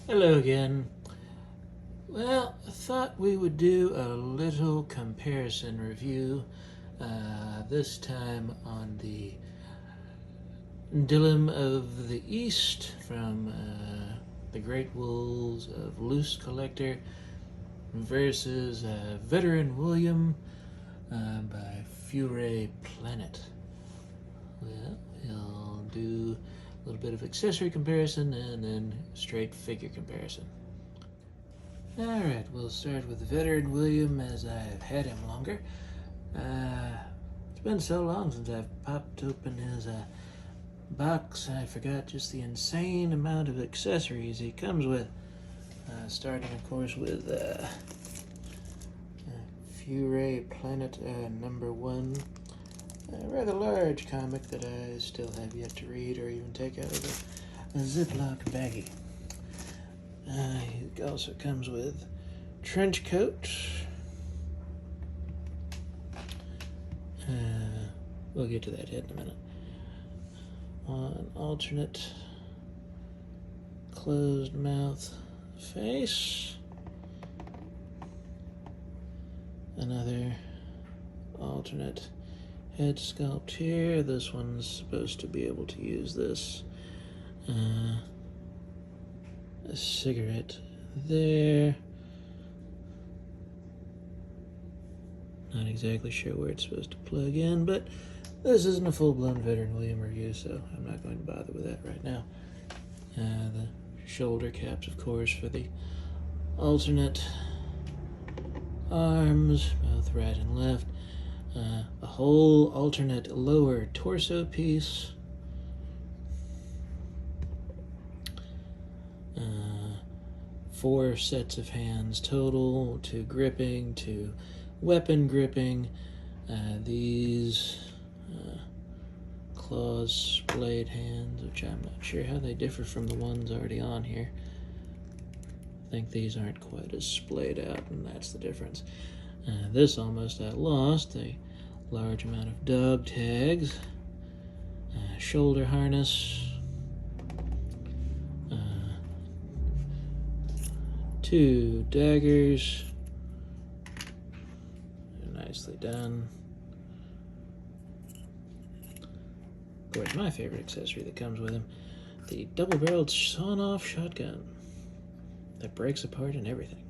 Hello again. Well, I thought we would do a little comparison review, this time on the Dilim of the East from the Great Wolves of Loose Collector versus Veteran William by Fury Planet. Well, we'll do a little bit of accessory comparison and then straight figure comparison. Alright, we'll start with Veteran William as I've had him longer. It's been so long since I've popped open his box, I forgot just the insane amount of accessories he comes with. Starting, of course, with Fury Planet #1. A rather large comic that I still have yet to read or even take out of a Ziploc baggie. He also comes with trench coat. We'll get to that head in a minute. An alternate closed mouth face. Another alternate head sculpt here. This one's supposed to be able to use this. A cigarette there. Not exactly sure where it's supposed to plug in, but this isn't a full-blown Veteran William review, so I'm not going to bother with that right now. The shoulder caps, of course, for the alternate arms, both right and left. A whole alternate lower torso piece. 4 sets of hands total, 2 gripping, 2 weapon gripping. These claws splayed hands, which I'm not sure how they differ from the ones already on here. I think these aren't quite as splayed out, and that's the difference. This almost got lost. A large amount of dog tags, shoulder harness, 2 daggers, nicely done. Of course, my favorite accessory that comes with him, the double-barreled sawn-off shotgun that breaks apart and everything.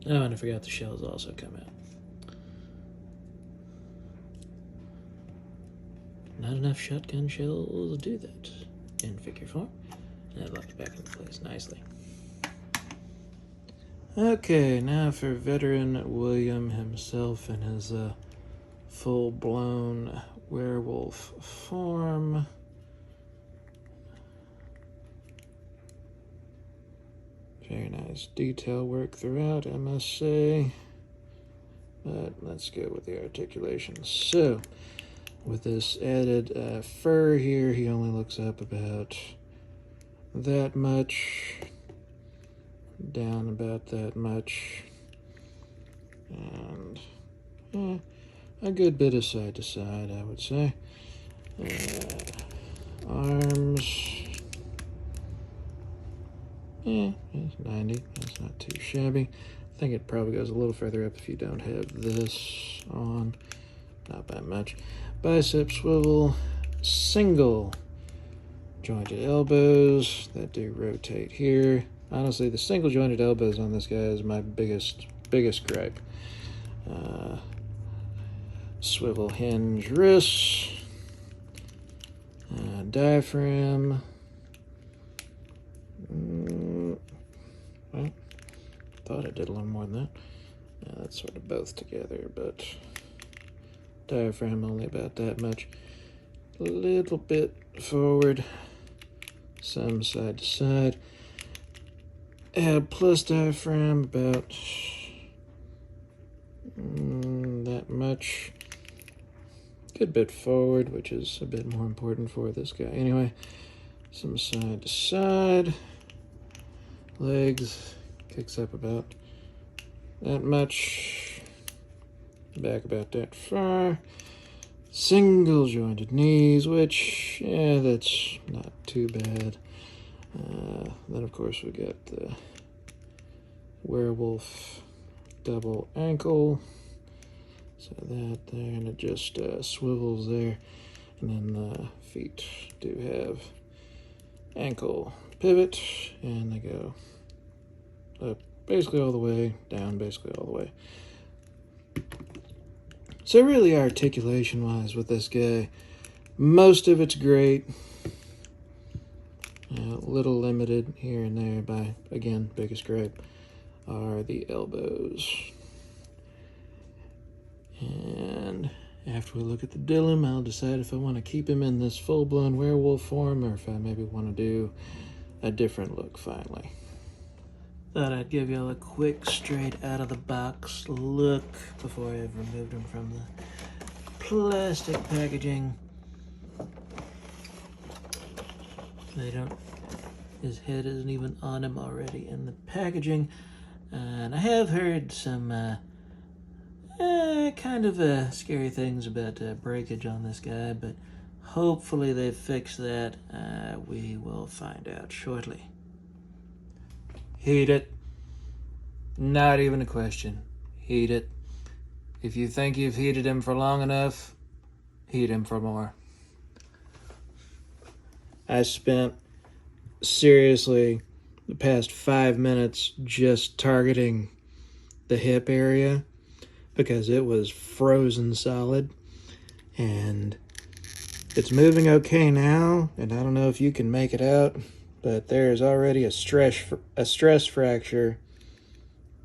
Oh, and I forgot the shells also come out. Not enough shotgun shells do that in figure form. And it locked back into place nicely. Okay, now for Veteran William himself in his full-blown werewolf form. Very nice detail work throughout, I must say. But let's go with the articulation. So, with this added fur here, he only looks up about that much, down about that much, and a good bit of side to side, I would say. Arms, it's 90. That's not too shabby. I think it probably goes a little further up if you don't have this on. Not by much. Bicep swivel, single jointed elbows that do rotate here. Honestly, the single jointed elbows on this guy is my biggest gripe. Swivel hinge wrists, diaphragm. Well, thought I did a little more than that. Yeah, that's sort of both together, but diaphragm only about that much. A little bit forward, some side to side. Add plus diaphragm about that much. Good bit forward, which is a bit more important for this guy. Anyway, some side to side. Legs kicks up about that much. Back about that far. Single jointed knees, which, yeah, that's not too bad. Then, of course, we got the Werewolf double ankle. So that there, and it just swivels there. And then the feet do have ankle pivot, and they go up basically all the way, down basically all the way. So really articulation-wise with this guy, most of it's great. A little limited here and there by, again, biggest gripe are the elbows. And after we look at the Dilim, I'll decide if I want to keep him in this full-blown werewolf form or if I maybe want to do a different look finally. Thought I'd give y'all a quick, straight out of the box look before I've removed him from the plastic packaging. His head isn't even on him already in the packaging. And I have heard some kind of scary things about breakage on this guy, but hopefully they've fixed that. We will find out shortly. Heat it. Not even a question. Heat it. If you think you've heated him for long enough, heat him for more. I spent seriously the past 5 minutes just targeting the hip area because it was frozen solid, and it's moving okay now, and I don't know if you can make it out, but there's already a stress fracture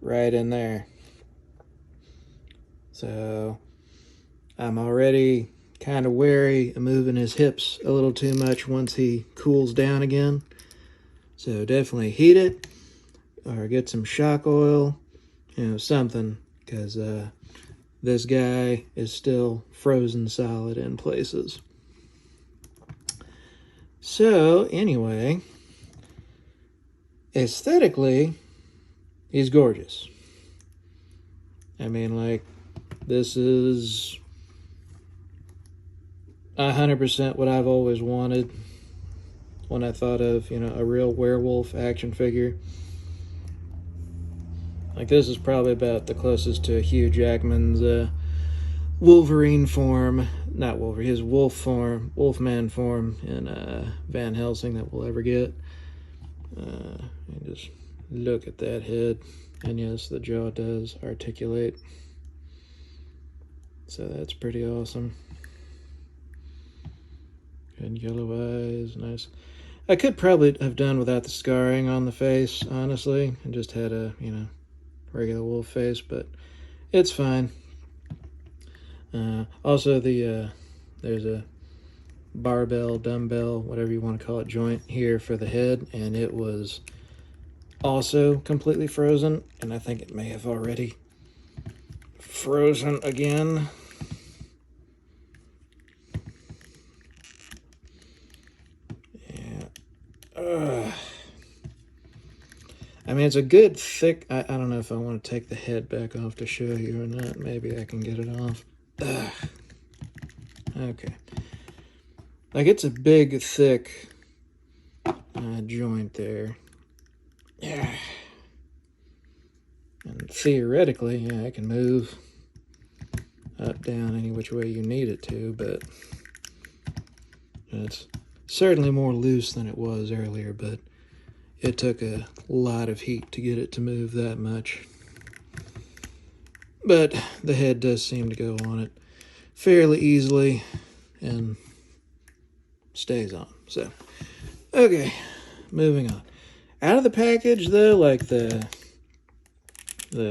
right in there. So I'm already kind of wary of moving his hips a little too much once he cools down again. So definitely heat it or get some shock oil, something, because this guy is still frozen solid in places. So anyway, aesthetically, he's gorgeous. I mean, like, this is 100% what I've always wanted when I thought of, a real werewolf action figure. Like, this is probably about the closest to Hugh Jackman's Wolverine form, not Wolverine, his wolf form, Wolfman form in Van Helsing that we'll ever get. And just look at that head. And yes, the jaw does articulate. So that's pretty awesome. Good yellow eyes, nice. I could probably have done without the scarring on the face, honestly, and just had a, regular wolf face, but it's fine. Also, there's a barbell, dumbbell, whatever you want to call it, joint here for the head, and it was also completely frozen, and I think it may have already frozen again. Yeah. I mean, it's a good thick... I don't know if I want to take the head back off to show you or not. Maybe I can get it off. Okay. Like, it's a big, thick joint there. Yeah. And theoretically, I can move up, down, any which way you need it to, but it's certainly more loose than it was earlier, but it took a lot of heat to get it to move that much. But the head does seem to go on it fairly easily and stays on. So, okay, moving on. Out of the package, though, like the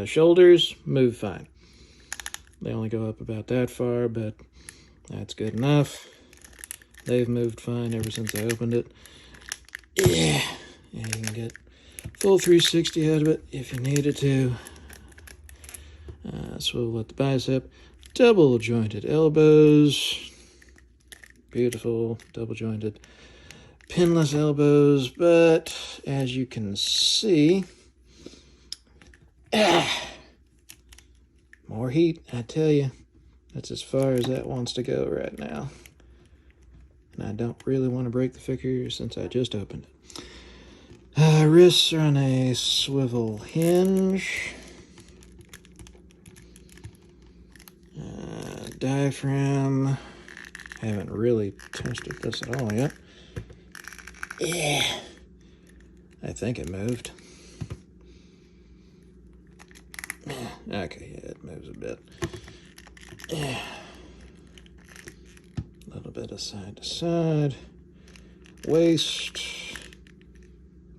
shoulders move fine. They only go up about that far, but that's good enough. They've moved fine ever since I opened it. Yeah, you can get full 360 out of it if you needed to. Swivel at the bicep. Double jointed elbows. Beautiful double jointed pinless elbows, but as you can see, more heat, I tell you. That's as far as that wants to go right now. And I don't really want to break the figure since I just opened it. Wrists are on a swivel hinge. Diaphragm. Haven't really tested this at all yet. Yeah. I think it moved. Okay, yeah, it moves a bit. Yeah. A little bit of side to side. Waist.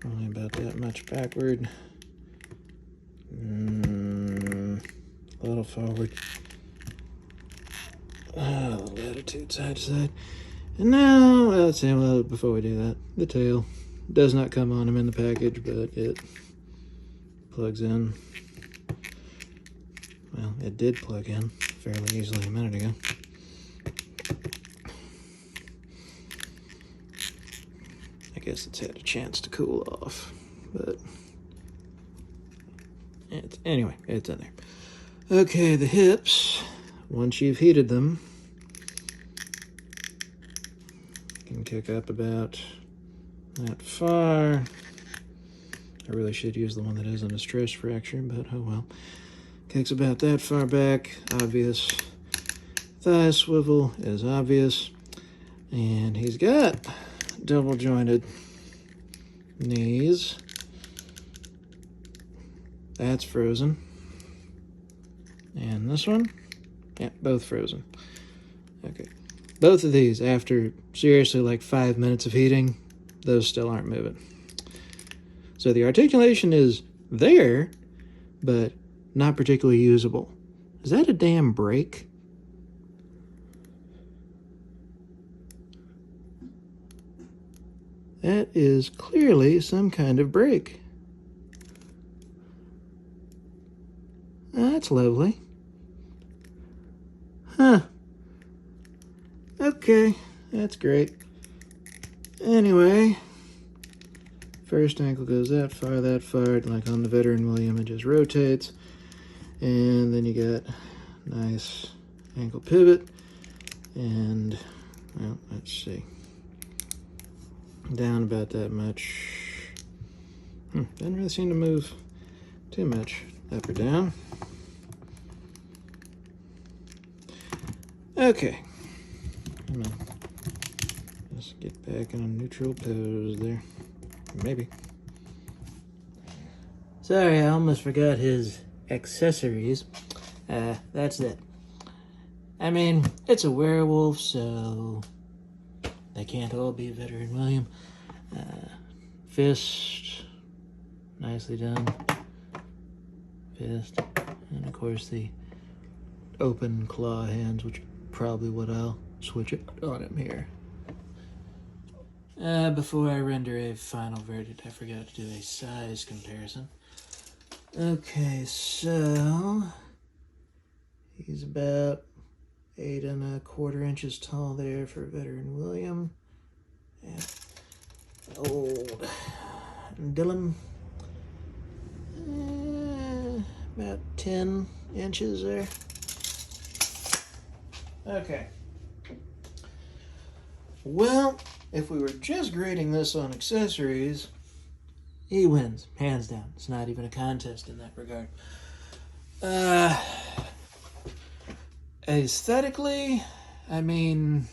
Only about that much backward. A little forward. A little attitude side to side. And now, let's see, well, before we do that, the tail does not come on him in the package, but it plugs in. Well, it did plug in fairly easily a minute ago. I guess it's had a chance to cool off, but anyway, it's in there. Okay, the hips, once you've heated them, can kick up about that far. I really should use the one that isn't a stress fracture, but oh well. Kicks about that far back, obvious. Thigh swivel is obvious. And he's got double jointed knees. That's frozen. And this one? Yeah, both frozen. Okay. Both of these, after seriously like 5 minutes of heating, those still aren't moving. So the articulation is there, but not particularly usable. Is that a damn brake? That is clearly some kind of brake. That's lovely. Huh. Okay, that's great. Anyway, first ankle goes that far, like on the Veteran William, it just rotates. And then you get nice ankle pivot. And, well, let's see. Down about that much. Doesn't really seem to move too much up or down. Okay. Just get back in a neutral pose there. Maybe. Sorry, I almost forgot his accessories. That's it. I mean, it's a werewolf, so they can't all be Veteran William. Fist, nicely done. Fist, and of course the open claw hands, which is probably what I'll switch it on him here. Before I render a final verdict, I forgot to do a size comparison. Okay, so he's about 8 1/4 inches tall there for Veteran William. And old Dilim, about 10 inches there. Okay. Well, if we were just grading this on accessories, he wins, hands down. It's not even a contest in that regard. Aesthetically, I mean,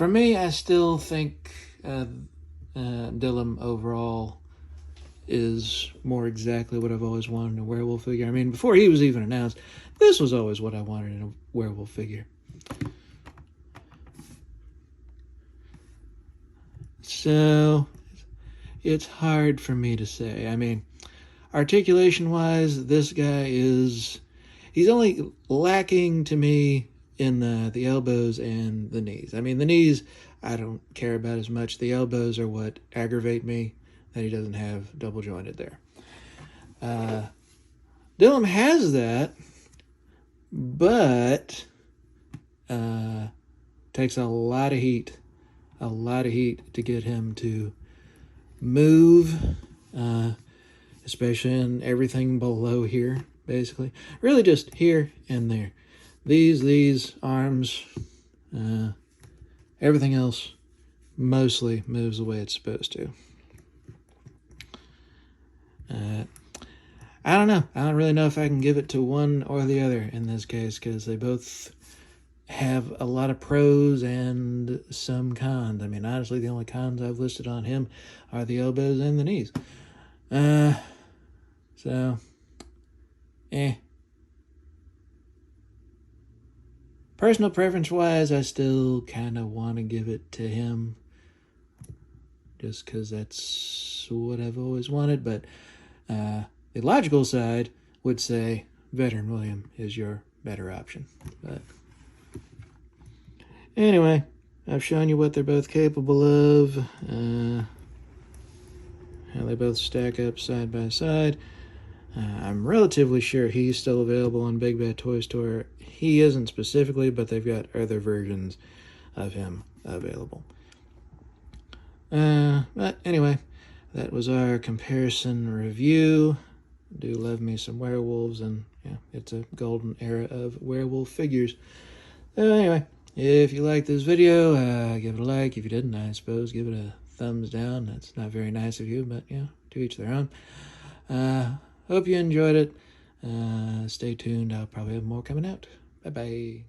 For me, I still think Dilim overall is more exactly what I've always wanted in a werewolf figure. I mean, before he was even announced, this was always what I wanted in a werewolf figure. So, it's hard for me to say. I mean, articulation-wise, this guy he's only lacking to me in the elbows and the knees. I mean, the knees, I don't care about as much. The elbows are what aggravate me, that he doesn't have double jointed there. Dilim has that, but takes a lot of heat to get him to move, especially in everything below here, basically. Really just here and there. These arms, Everything else mostly moves the way it's supposed to. I don't know. I don't really know if I can give it to one or the other in this case, because they both have a lot of pros and some cons. I mean, honestly, the only cons I've listed on him are the elbows and the knees. So, Personal preference-wise, I still kind of want to give it to him, just because that's what I've always wanted, but the logical side would say Veteran William is your better option. But anyway, I've shown you what they're both capable of, how they both stack up side by side. I'm relatively sure he's still available on Big Bad Toy Store. He isn't specifically, but they've got other versions of him available. But anyway, that was our comparison review. Do love me some werewolves, and yeah, it's a golden era of werewolf figures. So anyway, if you liked this video, give it a like. If you didn't, I suppose give it a thumbs down. That's not very nice of you, but yeah, to each their own. Hope you enjoyed it. Stay tuned. I'll probably have more coming out. Bye-bye.